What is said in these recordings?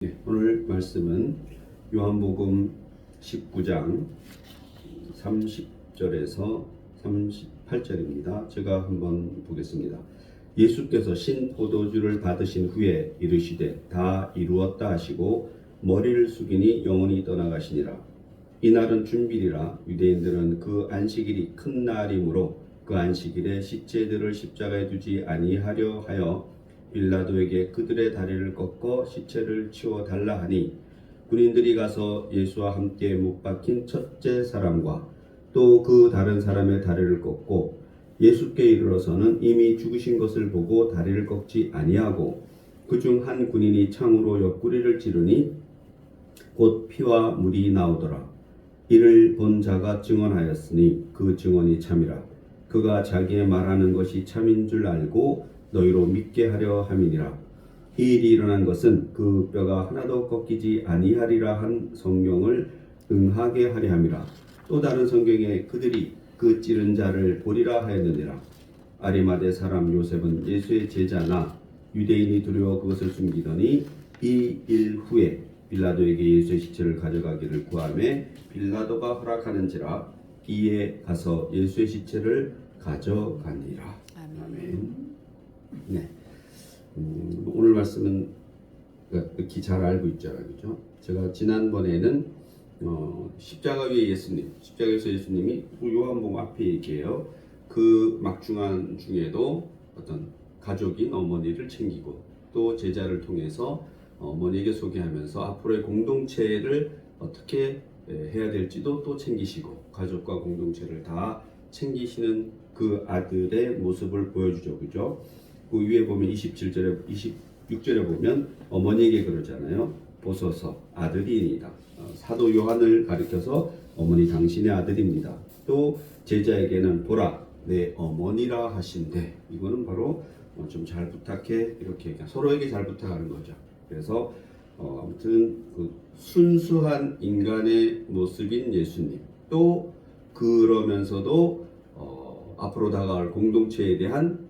네, 오늘 말씀은 요한복음 19장 30절에서 38절입니다. 제가 한번 보겠습니다. 예수께서 신 포도주를 받으신 후에 이르시되 다 이루었다 하시고 머리를 숙이니 영원히 떠나가시니라. 이날은 준비리라. 유대인들은 그 안식일이 큰 날이므로 그 안식일에 시체들을 십자가에 두지 아니하려 하여 빌라도에게 그들의 다리를 꺾어 시체를 치워 달라 하니, 군인들이 가서 예수와 함께 못 박힌 첫째 사람과 또 그 다른 사람의 다리를 꺾고 예수께 이르러서는 이미 죽으신 것을 보고 다리를 꺾지 아니하고, 그중 한 군인이 창으로 옆구리를 찌르니 곧 피와 물이 나오더라. 이를 본 자가 증언하였으니 그 증언이 참이라. 그가 자기의 말하는 것이 참인 줄 알고 너희로 믿게 하려 함이니라. 이 일이 일어난 것은 그 뼈가 하나도 꺾이지 아니하리라 한 성경을 응하게 하려 함이라. 또 다른 성경에 그들이 그 찌른 자를 보리라 하였느니라. 아리마대 사람 요셉은 예수의 제자나 유대인이 두려워 그것을 숨기더니 이 일 후에 빌라도에게 예수의 시체를 가져가기를 구하매 빌라도가 허락하는지라. 이에 가서 예수의 시체를 가져가니라. 아멘. 네. 오늘 말씀은 극히 잘 알고 있잖아요, 그죠? 제가 지난번에는 십자가 위에 예수님, 십자가에서 예수님이 요한복음 앞에 얘기해요. 그 막중한 중에도 어떤 가족인 어머니를 챙기고 또 제자를 통해서 어머니에게 소개하면서 앞으로의 공동체를 어떻게 해야 될지도 또 챙기시고, 가족과 공동체를 다 챙기시는 그 아들의 모습을 보여주죠, 그죠? 그 위에 보면 27절에 26절에 보면 어머니에게 그러잖아요. 보소서 아들이니이다. 사도 요한을 가리켜서 어머니 당신의 아들입니다. 또 제자에게는 보라 내 어머니라 하신대. 이거는 바로 좀 잘 부탁해, 이렇게 서로에게 잘 부탁하는 거죠. 그래서 아무튼 그 순수한 인간의 모습인 예수님, 또 그러면서도 앞으로 다가올 공동체에 대한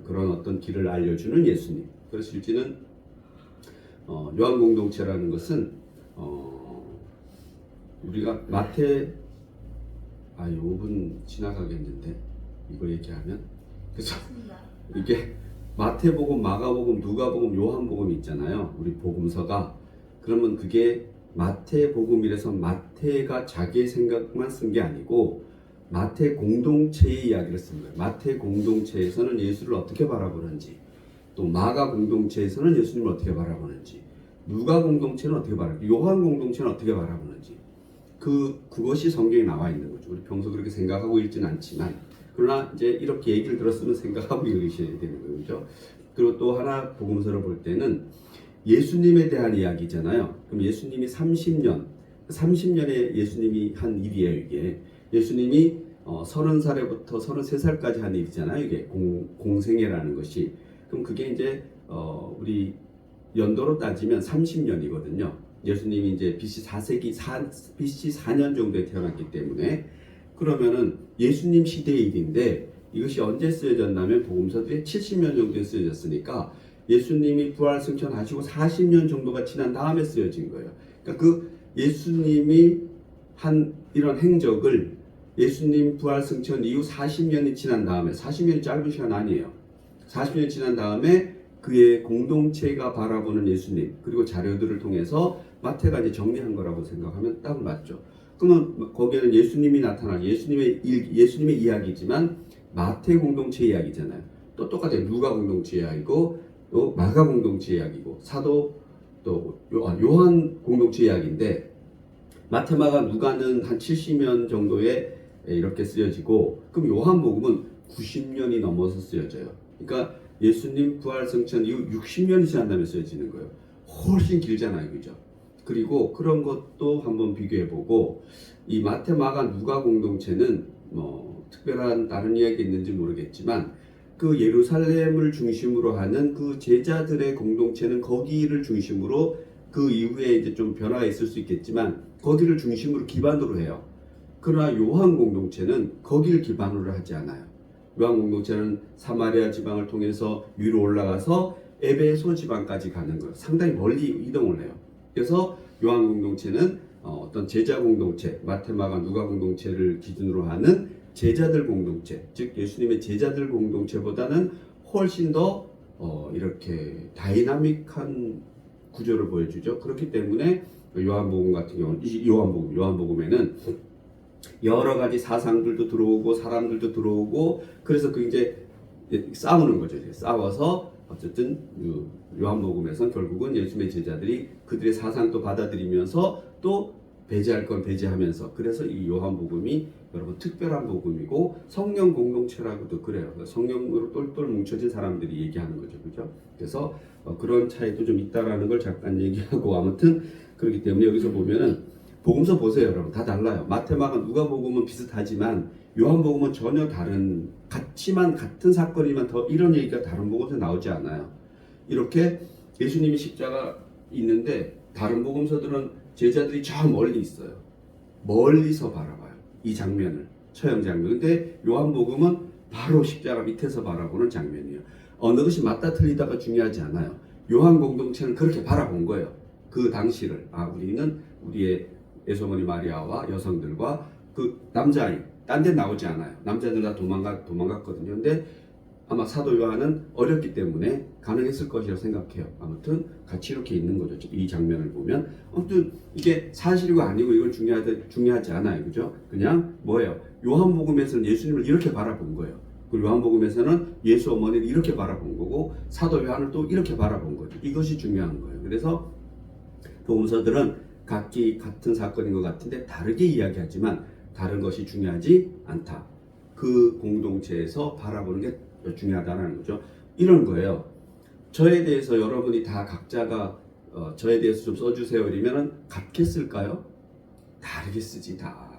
그런 어떤 길을 알려주는 예수님. 그래서 실제는 요한 공동체라는 것은 우리가 마태 5분 지나가겠는데 이거 얘기하면, 그래서 이게 마태복음, 마가복음, 누가복음, 요한복음이 있잖아요. 우리 복음서가. 그러면 그게 마태복음이라서 마태가 자기의 생각만 쓴 게 아니고 마태 공동체의 이야기를 쓴 거예요. 마태 공동체에서는 예수를 어떻게 바라보는지, 또 마가 공동체에서는 예수님을 어떻게 바라보는지, 누가 공동체는 어떻게 바라보는지, 요한 공동체는 어떻게 바라보는지, 그것이 성경에 나와 있는 거죠. 우리 평소 그렇게 생각하고 읽지는 않지만, 그러나 이제 이렇게 얘기를 들었으면 생각하고 읽으셔야 되는 거죠. 그리고 또 하나 복음서를 볼 때는 예수님에 대한 이야기잖아요. 그럼 예수님이 30년에 예수님이 한 일이에요, 이게. 예수님이 30살에부터 33살까지 한 일이잖아요, 이게 공생애라는 것이. 그럼 그게 이제 우리 연도로 따지면 30년이거든요. 예수님이 이제 BC 4세기 BC 4년 정도에 태어났기 때문에, 그러면은 예수님 시대의 일인데, 이것이 언제 쓰여졌냐면 복음서들이 70년 정도에 쓰여졌으니까 예수님이 부활 승천하시고 40년 정도가 지난 다음에 쓰여진 거예요. 그러니까 그 예수님이 한 이런 행적을 예수님 부활 승천 이후 40년이 지난 다음에, 40년이 짧은 시간 아니에요. 40년이 지난 다음에 그의 공동체가 바라보는 예수님, 그리고 자료들을 통해서 마태가 이제 정리한 거라고 생각하면 딱 맞죠. 그러면 거기에는 예수님이 나타나고 예수님의 이야기지만 마태 공동체 이야기잖아요. 또 똑같아요. 누가 공동체 이야기고, 또 마가 공동체 이야기고, 사도 또 요한 공동체 이야기인데, 마태, 마가, 누가는 한 70년 정도에 이렇게 쓰여지고, 그럼 요한복음은 90년이 넘어서 쓰여져요. 그러니까 예수님 부활 승천 이후 60년이 지난 다음에 쓰여지는 거예요. 훨씬 길잖아요, 그죠? 그리고 그런 것도 한번 비교해보고, 이 마태, 마가, 누가 공동체는 특별한 다른 이야기 있는지 모르겠지만, 그 예루살렘을 중심으로 하는 그 제자들의 공동체는 거기를 중심으로, 그 이후에 이제 좀 변화가 있을 수 있겠지만 거기를 중심으로 기반으로 해요. 그러나 요한 공동체는 거기를 기반으로 하지 않아요. 요한 공동체는 사마리아 지방을 통해서 위로 올라가서 에베소 지방까지 가는 거예요. 상당히 멀리 이동을 해요. 그래서 요한 공동체는 어떤 제자 공동체, 마테마가 누가 공동체를 기준으로 하는 제자들 공동체, 즉 예수님의 제자들 공동체보다는 훨씬 더 이렇게 다이나믹한 구조를 보여주죠. 그렇기 때문에 요한복음 같은 경우는 요한복음에는 여러 가지 사상들도 들어오고 사람들도 들어오고 그래서 그 이제 싸우는 거죠. 이제 싸워서 어쨌든 요한복음에서는 결국은 예수님의 제자들이 그들의 사상도 받아들이면서 또 배제할 건 배제하면서 그래서 이 요한복음이 여러분 특별한 복음이고 성령 공동체라고도 그래요. 성령으로 똘똘 뭉쳐진 사람들이 얘기하는 거죠. 그죠? 그래서 그런 차이도 좀 있다라는 걸 잠깐 얘기하고 아무튼 그렇기 때문에 여기서 보면은 복음서 보세요. 여러분 다 달라요. 마태마가 누가복음은 비슷하지만 요한복음은 전혀 다른 같지만 같은 사건이지만 더 이런 얘기가 다른 복음서에 나오지 않아요. 이렇게 예수님이 십자가 있는데 다른 복음서들은 제자들이 저 멀리 있어요. 멀리서 바라봐요. 이 장면을 처형 장면. 근데 요한복음은 바로 십자가 밑에서 바라보는 장면이에요. 어느 것이 맞다 틀리다가 중요하지 않아요. 요한 공동체는 그렇게 바라본 거예요. 그 당시를 우리는 우리의 예수어머니 마리아와 여성들과 그 남자아이 딴 데 나오지 않아요. 남자들 다 도망갔거든요. 근데 아마 사도 요한은 어렸기 때문에 가능했을 것이라고 생각해요. 아무튼 같이 이렇게 있는 거죠. 이 장면을 보면 아무튼 이게 사실이고 아니고 이건 중요하지 않아요. 그죠? 그냥 뭐예요? 요한복음에서는 예수님을 이렇게 바라본 거예요. 그리고 요한복음에서는 예수 어머니를 이렇게 바라본 거고 사도 요한을 또 이렇게 바라본 거죠. 이것이 중요한 거예요. 그래서 복음서들은 각기 같은 사건인 것 같은데 다르게 이야기하지만 다른 것이 중요하지 않다. 그 공동체에서 바라보는 게 중요하다는 거죠. 이런 거예요. 저에 대해서 여러분이 다 각자가 저에 대해서 좀 써주세요 이러면은 같겠을까요? 다르게 쓰지 다.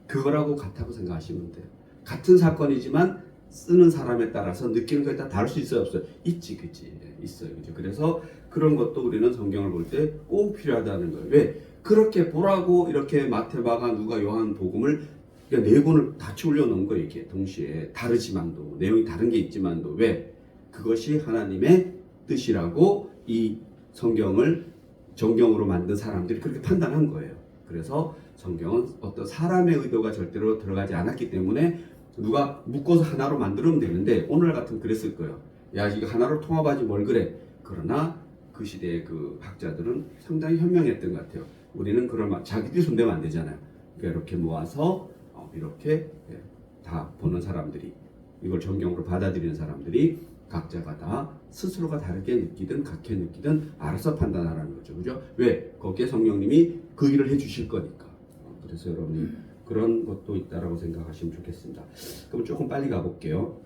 그거라고 같다고 생각하시면 돼요. 같은 사건이지만 쓰는 사람에 따라서 느끼는 것에 따라 다를 수 있어요 없어요? 있지 그치 있어요. 그죠? 그래서 그런 것도 우리는 성경을 볼 때 꼭 필요하다는 거예요. 왜? 그렇게 보라고 이렇게 마태마가 누가 요한 복음을 그러니까 네 권을 같이 올려놓은 거예요. 이게 동시에 다르지만도 내용이 다른 게 있지만도 왜? 그것이 하나님의 뜻이라고 이 성경을 정경으로 만든 사람들이 그렇게 판단한 거예요. 그래서 성경은 어떤 사람의 의도가 절대로 들어가지 않았기 때문에 누가 묶어서 하나로 만들면 되는데 오늘 같으면 그랬을 거예요. 야 이거 하나로 통합하지 뭘 그래. 그러나 그 시대의 그 학자들은 상당히 현명했던 것 같아요. 우리는 그런 자기들이 손대면 안 되잖아요. 그러니까 이렇게 모아서 이렇게 다 보는 사람들이 이걸 정경으로 받아들이는 사람들이 각자가 다 스스로가 다르게 느끼든 같게 느끼든 알아서 판단하라는 거죠. 그죠? 왜? 거기에 성령님이 그 일을 해주실 거니까. 그래서 여러분이 그런 것도 있다라고 생각하시면 좋겠습니다. 그럼 조금 빨리 가볼게요.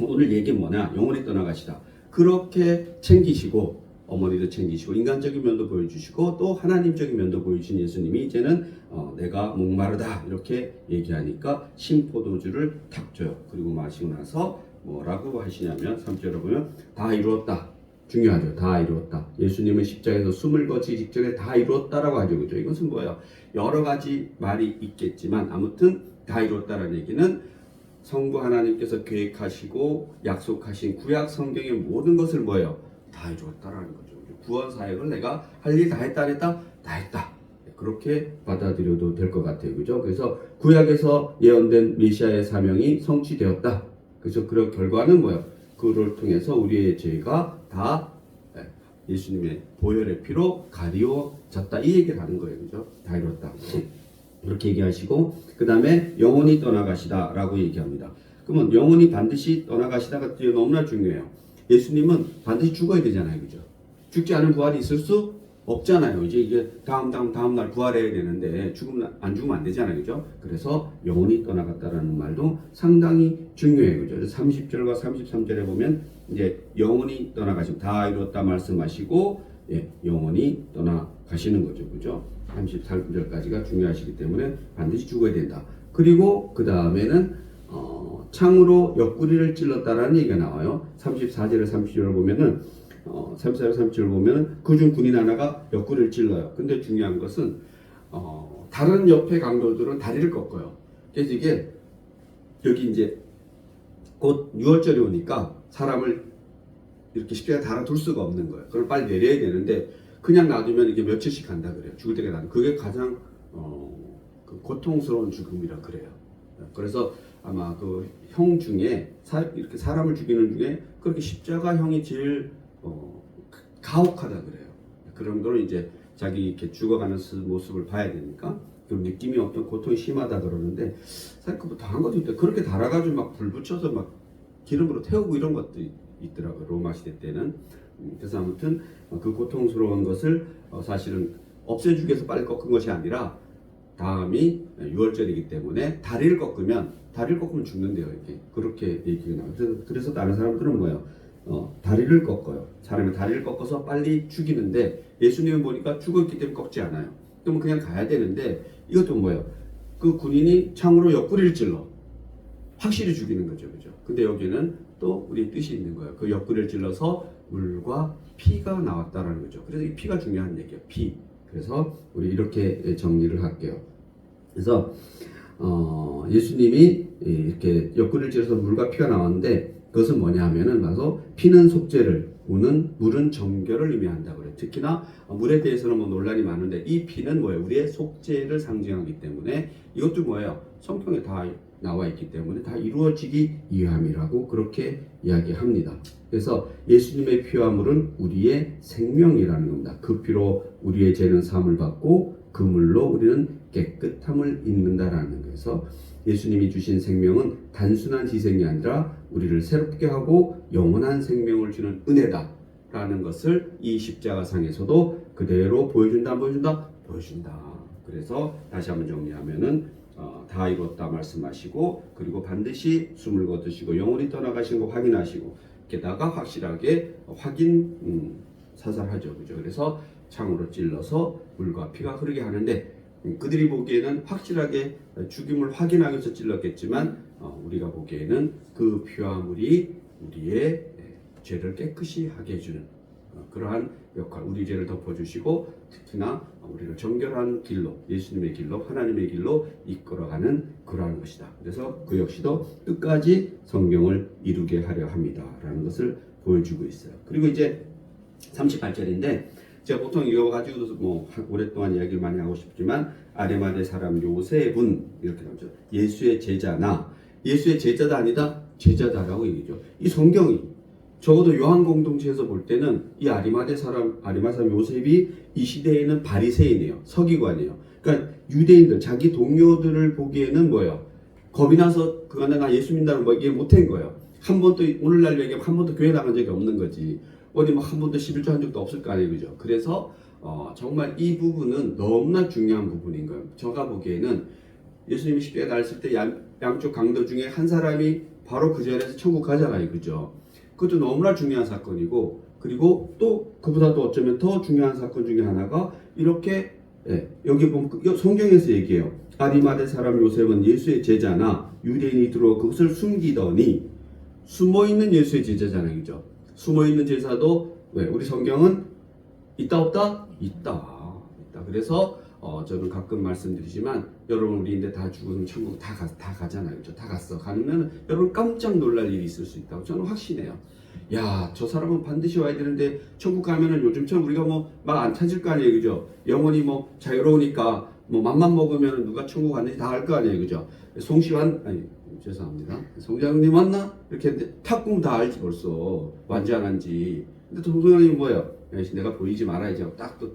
오늘 얘기는 뭐냐? 영원히 떠나가시다. 그렇게 챙기시고 어머니도 챙기시고 인간적인 면도 보여주시고 또 하나님적인 면도 보여주신 예수님이 이제는 내가 목마르다 이렇게 얘기하니까 신포도주를 탁 줘요. 그리고 마시고 나서 뭐라고 하시냐면 3절에 보면 다 이루었다. 중요하죠. 다 이루었다. 예수님은 십자가에서 숨을 거치기 직전에 다 이루었다라고 하죠. 그죠? 이것은 뭐예요? 여러 가지 말이 있겠지만 아무튼 다 이루었다라는 얘기는 성부 하나님께서 계획하시고 약속하신 구약 성경의 모든 것을 뭐예요? 다 이루었다라는 거죠. 구원 사역을 내가 할 일 다 했다 안 했다? 다 했다. 그렇게 받아들여도 될 것 같아요. 그죠? 그래서 구약에서 예언된 메시아의 사명이 성취되었다. 그래서 그런 결과는 뭐예요? 그를 통해서 우리의 죄가 다 예수님의 보혈의 피로 가리워졌다. 이 얘기를 하는 거예요. 그죠? 다 이뤘다. 이렇게 얘기하시고 그 다음에 영원히 떠나가시다 라고 얘기합니다. 그러면 영원히 반드시 떠나가시다가 너무나 중요해요. 예수님은 반드시 죽어야 되잖아요. 그죠? 죽지 않은 부활이 있을 수 없잖아요. 이제 이게 다음 날 부활해야 되는데 안 죽으면 안 되잖아요. 그죠? 그래서 영원히 떠나갔다라는 말도 상당히 중요해요. 그죠? 30절과 33절에 보면 이제 영원히 떠나가시고 다 이뤘다 말씀하시고 영원히 떠나가시는 거죠. 그죠? 33절까지가 중요하시기 때문에 반드시 죽어야 된다. 그리고 그 다음에는 창으로 옆구리를 찔렀다라는 얘기가 나와요. 34절에 30절을 보면은 34절 30절을 보면은 그중 군인 하나가 옆구리를 찔러요. 근데 중요한 것은 다른 옆에 강도들은 다리를 꺾어요. 그래서 이게 여기 이제 곧 6월절이 오니까 사람을 이렇게 십자가에 달아둘 수가 없는 거예요. 그럼 빨리 내려야 되는데 그냥 놔두면 이게 며칠씩 간다 그래요. 죽을 때가 놔두. 그게 가장 그 고통스러운 죽음이라 그래요. 그래서 아마 그 형 중에 이렇게 사람을 죽이는 중에 그렇게 십자가형이 제일 가혹하다 그래요. 그런 정도로 이제 자기 이렇게 죽어가는 모습을 봐야 되니까 그 느낌이 어떤 고통이 심하다 그러는데 사실 그뭐 다한 것도 있대. 그렇게 달아가지고 막 불 붙여서 막 기름으로 태우고 이런 것도 있더라고요. 로마 시대 때는. 그래서 아무튼 그 고통스러운 것을 사실은 없애주기 위해서 빨리 꺾은 것이 아니라 다음이 6월절이기 때문에 다리를 꺾으면 죽는데요. 이렇게 그렇게 얘기가 나와요. 그래서 다른 사람들은 뭐예요? 다리를 꺾어요. 사람이 다리를 꺾어서 빨리 죽이는데 예수님은 보니까 죽었기 때문에 꺾지 않아요. 그러면 그냥 가야 되는데 이것도 뭐예요? 그 군인이 창으로 옆구리를 찔러 확실히 죽이는 거죠, 그죠? 근데 여기는 또 우리 뜻이 있는 거예요. 그 옆구리를 찔러서 물과 피가 나왔다라는 거죠. 그래서 이 피가 중요한 얘기예요. 피. 그래서 우리 이렇게 정리를 할게요. 그래서 예수님이 이렇게 옆구리를 찔러서 물과 피가 나왔는데 그것은 뭐냐 하면은 바로 피는 속죄를, 물은 정결을 의미한다 그래요. 특히나 물에 대해서는 뭐 논란이 많은데 이 피는 뭐예요? 우리의 속죄를 상징하기 때문에 이것도 뭐예요? 성경에 다 나와 있기 때문에 다 이루어지기 위함이라고 그렇게 이야기합니다. 그래서 예수님의 피와 물은 우리의 생명이라는 겁니다. 그 피로 우리의 죄는 사함을 받고 그 물로 우리는 깨끗함을 입는다라는 거에서 예수님이 주신 생명은 단순한 희생이 아니라 우리를 새롭게 하고 영원한 생명을 주는 은혜다라는 것을 이 십자가상에서도 그대로 보여준다, 안 보여준다? 보여준다. 그래서 다시 한번 정리하면은 다 이뤘다 말씀하시고 그리고 반드시 숨을 거두시고 영원히 떠나가신 거 확인하시고 게다가 확실하게 사살하죠. 그죠? 그래서 창으로 찔러서 물과 피가 흐르게 하는데 그들이 보기에는 확실하게 죽임을 확인하기 위해서 찔렀겠지만 우리가 보기에는 그 피와 물이 우리의 죄를 깨끗이 하게 해주는 그러한 역할, 우리 죄를 덮어주시고 특히나 우리를 정결한 길로, 예수님의 길로, 하나님의 길로 이끌어가는 그러한 것이다. 그래서 그 역시도 끝까지 성경을 이루게 하려 합니다. 라는 것을 보여주고 있어요. 그리고 이제 38절인데 제가 보통 이거 가지고도 뭐 오랫동안 이야기를 많이 하고 싶지만 아리마대 사람 요셉은 이렇게 나오죠. 예수의 제자나 예수의 제자다 아니다 제자다라고 얘기죠. 이 성경이 적어도 요한 공동체에서 볼 때는 이 아리마대 사람 요셉이 이 시대에는 바리새인이에요. 서기관이에요. 그러니까 유대인들 자기 동료들을 보기에는 뭐예요? 겁이 나서 그간에 나 예수 믿는다고 뭐 이게 못한 거예요. 한 번도 오늘날 얘기하면 한 번도 교회 나간 적이 없는 거지. 어디 뭐 한 번도 11조 한 적도 없을 거 아니에요, 그죠? 그래서 정말 이 부분은 너무나 중요한 부분인 거예요. 제가 보기에는 예수님이 십자가에 달렸을 때 양쪽 강도 중에 한 사람이 바로 그 자리에서 천국 가잖아요, 그죠? 그것도 너무나 중요한 사건이고 그리고 또 그보다도 어쩌면 더 중요한 사건 중에 하나가 이렇게 여기 보면 성경에서 얘기해요. 아리마대 사람 요셉은 예수의 제자나 유대인이 들어와 그것을 숨기더니 숨어있는 예수의 제자잖아요, 그죠? 숨어있는 제자도 왜 우리 성경은 있다 없다? 있다. 그래서 저는 가끔 말씀드리지만 여러분 우리 이제 다 죽으면 천국 다 가잖아요. 그죠? 다 갔어. 가면 여러분 깜짝 놀랄 일이 있을 수 있다고 저는 확신해요. 야, 저 사람은 반드시 와야 되는데 천국 가면은 요즘처럼 우리가 뭐 막 안 찾을 거 아니에요. 그죠? 영혼이 뭐 자유로우니까 뭐 맘만 먹으면 누가 천국 갔는지 다 알 거 아니에요. 그죠? 죄송합니다. 송장님 왔나? 이렇게 했는데 탁 보면 다 알지 벌써. 완지 안 한지. 근데 또 송장님이 뭐예요? 내가 보이지 말아야지 하고 딱 또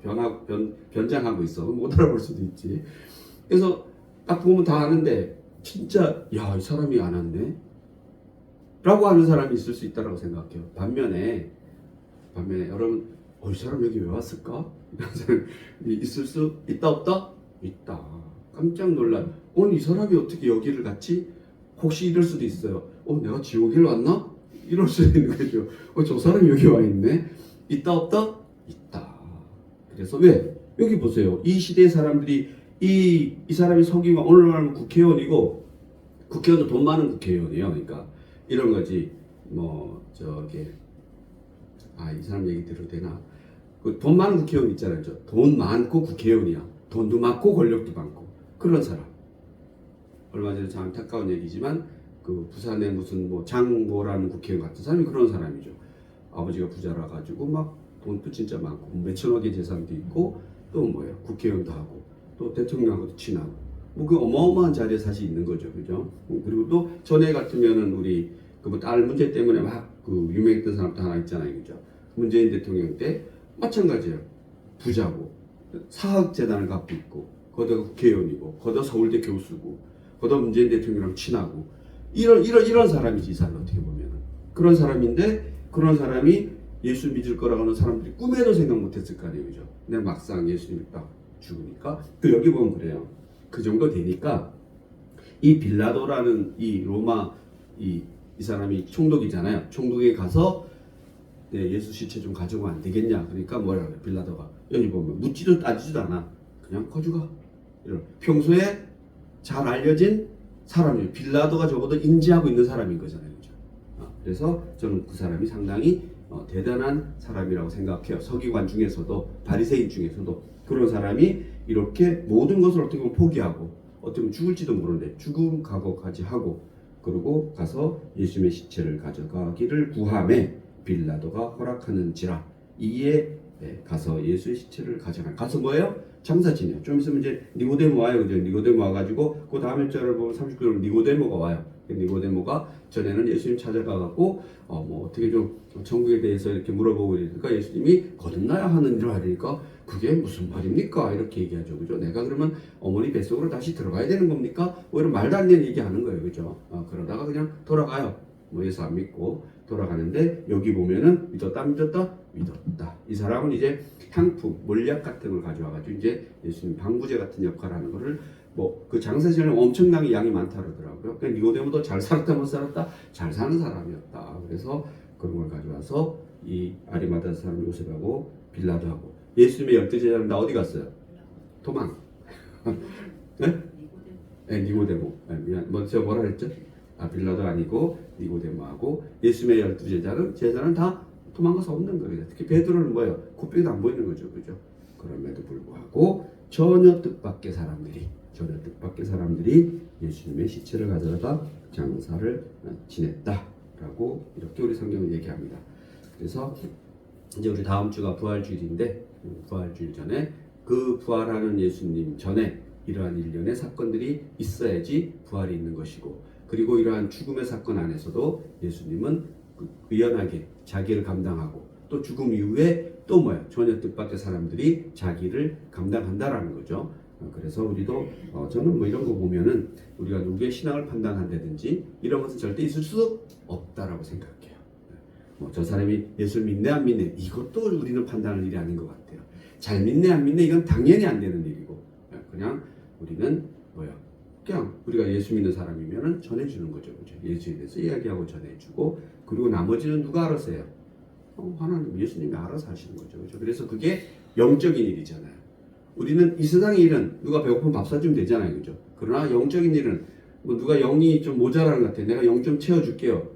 변장하고 있어. 못 알아볼 수도 있지. 그래서 딱 보면 다 아는데 진짜 야, 이 사람이 안 왔네? 라고 하는 사람이 있을 수 있다고 생각해요. 반면에 여러분 이 사람 여기 왜 왔을까? 이런 사람이 있을 수 있다 없다? 있다. 깜짝 놀란 이 사람이 어떻게 여기를 갔지? 혹시 이럴 수도 있어요. 내가 지옥에 왔나? 이럴 수도 있는 거죠. 저 사람이 여기 와 있네? 있다 없다? 있다. 그래서 왜? 여기 보세요. 이 시대의 사람들이 이 사람이 서기관 오늘 말하면 국회의원이고 국회의원도 돈 많은 국회의원이에요. 그러니까 이런 거지. 이 사람 얘기 들어도 되나? 그 돈 많은 국회의원 있잖아요. 돈 많고 국회의원이야. 돈도 많고 권력도 많고 그런 사람. 얼마 전에 참 안타까운 얘기지만 그 부산에 무슨 장모라는 국회의원 같은 사람이 그런 사람이죠. 아버지가 부자라 가지고 막 돈도 진짜 많고 몇천억의 재산도 있고 또 뭐예요? 국회의원도 하고 또 대통령하고도 친하고 뭐 그 어마어마한 자리에 사실 있는 거죠, 그죠? 그리고 또 전에 같으면은 우리 그 뭐 딸 문제 때문에 막 그 유명했던 사람도 하나 있잖아요, 그죠? 문재인 대통령 때 마찬가지예요. 부자고 사학재단을 갖고 있고 거기다가 국회의원이고 거기다 서울대 교수고 거기다 문재인 대통령이랑 친하고 이런 사람이지 이 사람 어떻게 보면은 그런 사람인데 그런 사람이 예수 믿을 거라고 하는 사람들이 꿈에도 생각 못했을 거 아니에요, 그죠? 근데 막상 예수님이 딱 죽으니까 그 여기 보면 그래요. 그 정도 되니까 이 빌라도라는 이 로마 이 사람이 총독이잖아요. 총독에 가서 네, 예수 시체 좀 가져오면 안 되겠냐? 그러니까 뭐라 그래 빌라도가 여기 보면 묻지도 따지지도 않아. 그냥 가져가. 이런 평소에 잘 알려진 사람이에요. 빌라도가 적어도 인지하고 있는 사람인 거잖아요, 그죠? 그래서 저는 그 사람이 상당히 대단한 사람이라고 생각해요. 서기관 중에서도 바리새인 중에서도 그런 사람이 이렇게 모든 것을 어떻게 보면 포기하고 어떻게 보면 죽을지도 모르는데 죽음 각오까지 하고 그러고 가서 예수님의 시체를 가져가기를 구하매 빌라도가 허락하는지라 이에 가서 예수의 시체를 가서 뭐예요? 장사 지내요. 좀 있으면 이제 니고데모 와요, 그죠? 니고데모 와가지고 그 다음에 절을 보면 39절 니고데모가 와요. 니고데모가 전에는 예수님 찾아가갖고 뭐 어떻게 좀 천국에 대해서 이렇게 물어보고 이러니까 예수님이 거듭나야 하는 일을 하니까 그게 무슨 말입니까? 이렇게 얘기하죠, 그죠? 내가 그러면 어머니 뱃속으로 다시 들어가야 되는 겁니까? 뭐 이런 말도 안 되는 얘기하는 거예요, 그죠? 그러다가 그냥 돌아가요. 뭐 예수 안 믿고 돌아가는데 여기 보면은 믿었다. 이 사람은 이제 향품, 몰약 같은 걸 가져와가지고 이제 예수님 방부제 같은 역할을 하는 거를 뭐 그 장사시장에 엄청나게 양이 많다 그러더라고요. 그러니까 니고데모도 잘 살았다 못 살았다 잘 사는 사람이었다. 그래서 그런 걸 가져와서 이 아리마다 사람 요셉하고 빌라도하고 예수님의 12 제자는 다 어디 갔어요? 도망. 네? 네, 니고데모. 미안. 제가 뭐라 했죠? 빌라도 아니고 니고데모하고 예수님의 12 제자는 다 도망가서 없는 거예요. 특히 베드로는 뭐예요? 콧배기도 안 보이는 거죠, 그죠? 그럼에도 불구하고 전혀 뜻밖의 사람들이 예수님의 시체를 가져다가 장사를 지냈다라고 이렇게 우리 성경은 얘기합니다. 그래서 이제 우리 다음 주가 부활주일인데 부활주일 전에 그 부활하는 예수님 전에 이러한 일련의 사건들이 있어야지 부활이 있는 것이고 그리고 이러한 죽음의 사건 안에서도 예수님은 의연하게 자기를 감당하고 또 죽음 이후에 또 뭐야 전혀 뜻밖의 사람들이 자기를 감당한다라는 거죠. 그래서 우리도 저는 뭐 이런 거 보면은 우리가 누구의 신앙을 판단한다든지 이런 것은 절대 있을 수 없다라고 생각해요. 뭐 저 사람이 예수를 믿네 안 믿네 이것도 우리는 판단할 일이 아닌 것 같아요. 잘 믿네 안 믿네 이건 당연히 안 되는 일이고 그냥 우리는 뭐야 그냥 우리가 예수 믿는 사람이면은 전해주는 거죠, 그죠? 예수에 대해서 이야기하고 전해주고 그리고 나머지는 누가 알아서 해요? 하나님 예수님이 알아서 하시는 거죠, 그죠? 그래서 그게 영적인 일이잖아요. 우리는 이 세상의 일은 누가 배고프면 밥 사주면 되잖아요, 그죠? 그러나 영적인 일은 뭐 누가 영이 좀 모자라는 것 같아. 내가 영 좀 채워줄게요.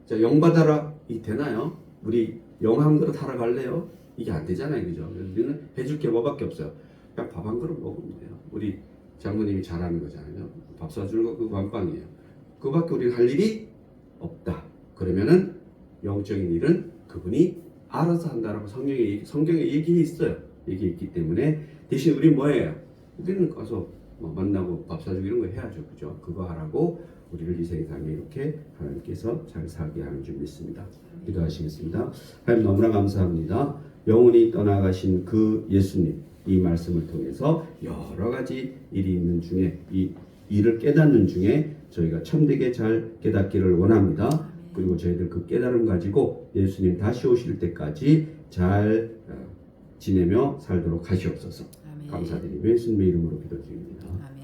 자, 영 받아라. 이 되나요? 우리 영 한 그릇 하러 갈래요? 이게 안 되잖아요, 그죠? 우리는 해줄 게 뭐밖에 없어요. 그냥 밥 한 그릇 먹으면 돼요. 우리 장모님이 잘하는 거잖아요. 밥 사주는 거 그거 완빵이에요. 그거밖에 우리는 할 일이 없다. 그러면은 영적인 일은 그분이 알아서 한다라고 성경에 얘기해 있어요. 얘기해 있기 때문에 대신 우리 뭐예요? 우리는 가서 만나고 밥 사주고 이런 거 해야죠, 그죠? 그거 하라고 우리를 이 세상에 이렇게 하나님께서 잘 살게 하는 줄 믿습니다. 기도하시겠습니다. 하나님 너무나 감사합니다. 영원히 떠나가신 그 예수님 이 말씀을 통해서 여러 가지 일이 있는 중에 이 일을 깨닫는 중에 저희가 참되게 잘 깨닫기를 원합니다. 그리고 저희들 그 깨달음 가지고 예수님 다시 오실 때까지 잘 지내며 살도록 하시옵소서. 아멘. 감사드리며 예수님의 이름으로 기도드립니다. 아멘.